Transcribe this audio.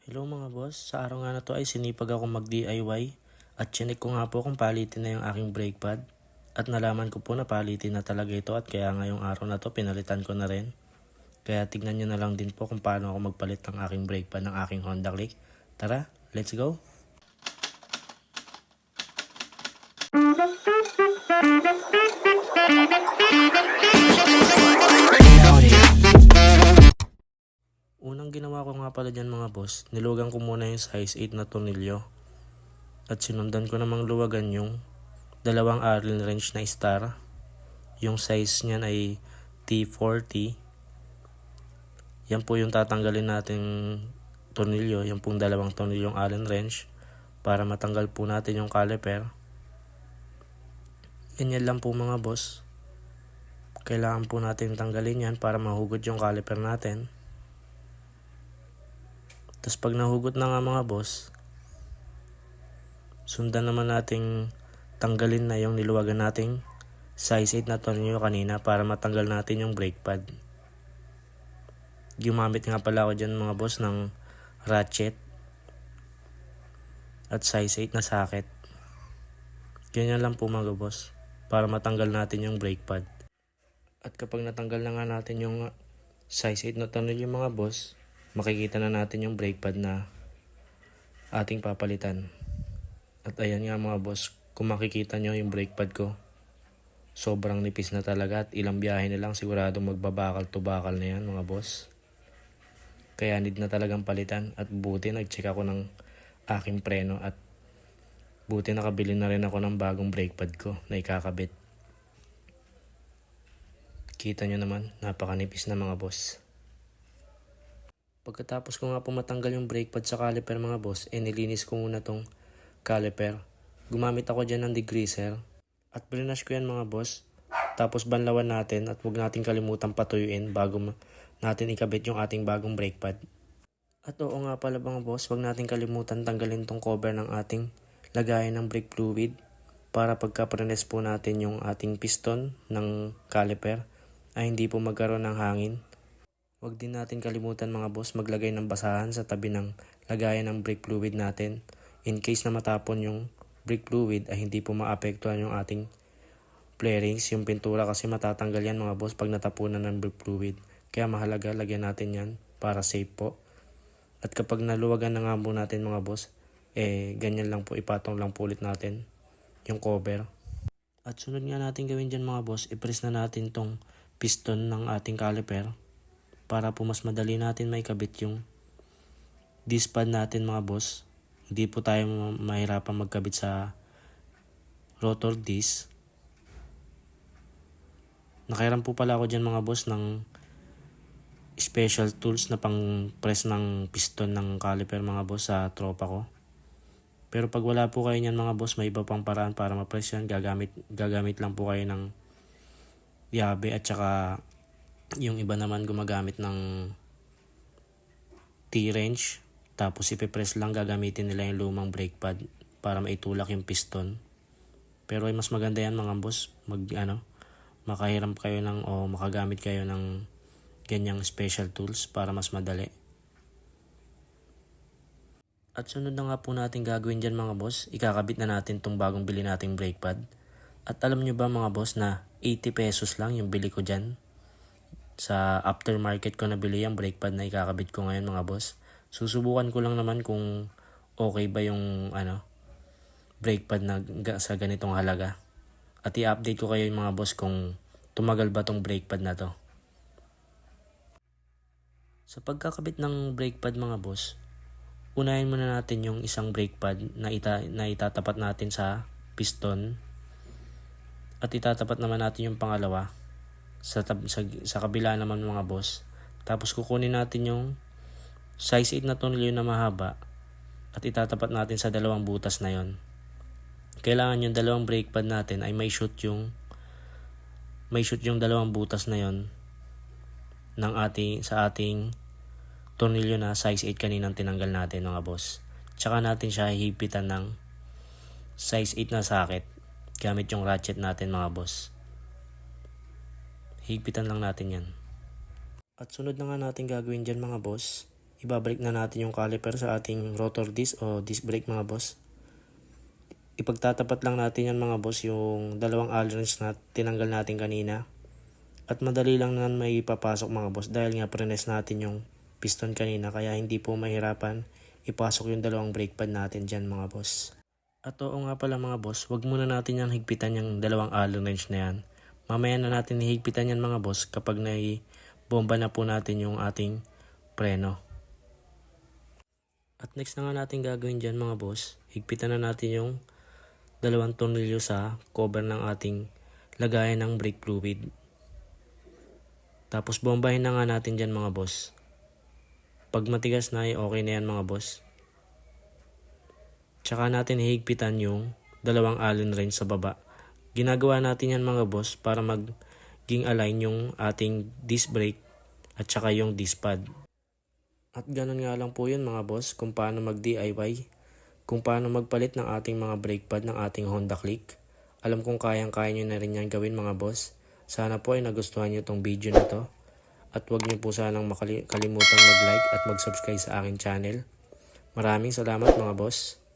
Hello mga boss, sa araw nga na to ay sinipag ako mag-DIY at chinek ko nga po kung palitin na yung aking brake pad at nalaman ko po na palitin na talaga ito at kaya ngayong araw na to pinalitan ko na rin. Kaya tignan nyo na lang din po kung paano ako magpalit ng aking brake pad ng aking Honda Click. Tara, let's go! Unang ginawa ko nga pala dyan mga boss, nilugan ko muna yung size 8 na tornilyo at sinundan ko namang luwagan yung dalawang Allen wrench na star. Yung size niyan ay T40. Yan po yung tatanggalin nating tornilyo, yung pong dalawang tornilyong Allen wrench para matanggal po natin yung caliper. Ganyan lang po mga boss. Kailangan po natin tanggalin yan para mahugot yung caliper natin. Tapos pag nahugot na nga mga boss, sundan naman nating tanggalin na yung niluwagan nating size 8 na tornilyo kanina para matanggal natin yung brake pad. Gumamit nga pala ako dyan mga boss ng ratchet at size 8 na socket. Ganyan lang po mga boss para matanggal natin yung brake pad. At kapag natanggal na nga natin yung size 8 na tornilyo mga boss, makikita na natin yung brake pad na ating papalitan. At ayan nga mga boss, kung makikita nyo yung brake pad ko, sobrang nipis na talaga at ilang biyahe na lang sigurado magbabakal to bakal na yan mga boss. Kaya need na talagang palitan at buti nag-check ako ng aking preno at buti nakabili na rin ako ng bagong brake pad ko na ikakabit. Kita nyo naman, napakanipis na mga boss. Pagkatapos ko nga po matanggal yung brake pad sa caliper mga boss, nilinis ko muna tong caliper. Gumamit ako dyan ng degreaser at brinash ko yan mga boss. Tapos banlawan natin at huwag natin kalimutan patuyuin bago natin ikabit yung ating bagong brake pad. At oo nga pala mga boss, huwag natin kalimutan tanggalin tong cover ng ating lagayan ng brake fluid para pagka prines po natin yung ating piston ng caliper ay hindi po magkaroon ng hangin. Huwag din natin kalimutan mga boss maglagay ng basahan sa tabi ng lagayan ng brake fluid natin in case na matapon yung brake fluid ay hindi po maapektuhan yung ating flarings, yung pintura kasi matatanggal yan mga boss pag natapunan ng brake fluid. Kaya mahalaga lagyan natin yan para safe po. At kapag naluwagan na nga po natin mga boss, ganyan lang po, ipatong lang po ulit natin yung cover. At sunod nga natin gawin dyan mga boss, i-press na natin tong piston ng ating caliper para po mas madali natin maikabit yung disc pad natin mga boss. Hindi po tayo mahirapan magkabit sa rotor disc. Nakairam po pala ako dyan mga boss ng special tools na pang press ng piston ng caliper mga boss sa tropa ko. Pero pag wala po kayo nyan mga boss, may iba pang paraan para ma-press yan. Gagamit lang po kayo ng yabe at saka yung iba naman gumagamit ng T-wrench. Tapos ipipress lang, gagamitin nila yung lumang brake pad para maitulak yung piston. Pero ay mas maganda yan mga boss, makahiram kayo o makagamit kayo ng ganyang special tools para mas madali. At sunod na nga po natin gagawin dyan mga boss, ikakabit na natin tong bagong bili nating brake pad. At alam nyo ba mga boss na 80 pesos lang yung bili ko dyan? Sa aftermarket ko nabili yung brake pad na ikakabit ko ngayon mga boss. Susubukan ko lang naman kung okay ba yung brake pad na sa ganitong halaga. At i-update ko kayo yung mga boss kung tumagal ba tong brake pad na to. Sa pagkakabit ng brake pad mga boss, unahin muna natin yung isang brake pad na itatapat natin sa piston. At itatapat naman natin yung pangalawa sa kabila naman mga boss. Tapos kukunin natin yung size 8 na tornilyo na mahaba at itatapat natin sa dalawang butas na yon. Kailangan yung dalawang brake pad natin ay may shoot yung dalawang butas na yon sa ating tornilyo na size 8 kaninang tinanggal natin mga boss. Tsaka natin siya hihipitan ng size 8 na socket gamit yung ratchet natin mga boss. Higpitan lang natin yan. At sunod na nga natin gagawin dyan mga boss, ibabalik na natin yung caliper sa ating rotor disc o disc brake mga boss. Ipagtatapat lang natin yan mga boss yung dalawang allen wrench na tinanggal natin kanina. At madali lang naman may ipapasok mga boss dahil nga prines natin yung piston kanina kaya hindi po mahirapan ipasok yung dalawang brake pad natin dyan mga boss. At oo nga pala mga boss, wag muna natin yung higpitan yung dalawang allen wrench na yan. Mamaya na natin hihigpitan yan mga boss kapag bomba na po natin yung ating preno. At next na nga natin gagawin dyan mga boss, higpitan na natin yung dalawang tornilyo sa cover ng ating lagayan ng brake fluid. Tapos bombahin na nga natin dyan mga boss. Pag matigas na okay na yan mga boss. Tsaka natin hihigpitan yung dalawang allen wrench sa baba. Ginagawa natin yan mga boss para maging align yung ating disc brake at tsaka yung disc pad. At ganun nga lang po yun mga boss kung paano mag-DIY. Kung paano magpalit ng ating mga brake pad ng ating Honda Click. Alam kong kayang-kaya nyo na rin yan gawin mga boss. Sana po ay nagustuhan nyo tong video na to. At huwag nyo po sanang kalimutan mag-like at mag-subscribe sa aking channel. Maraming salamat mga boss.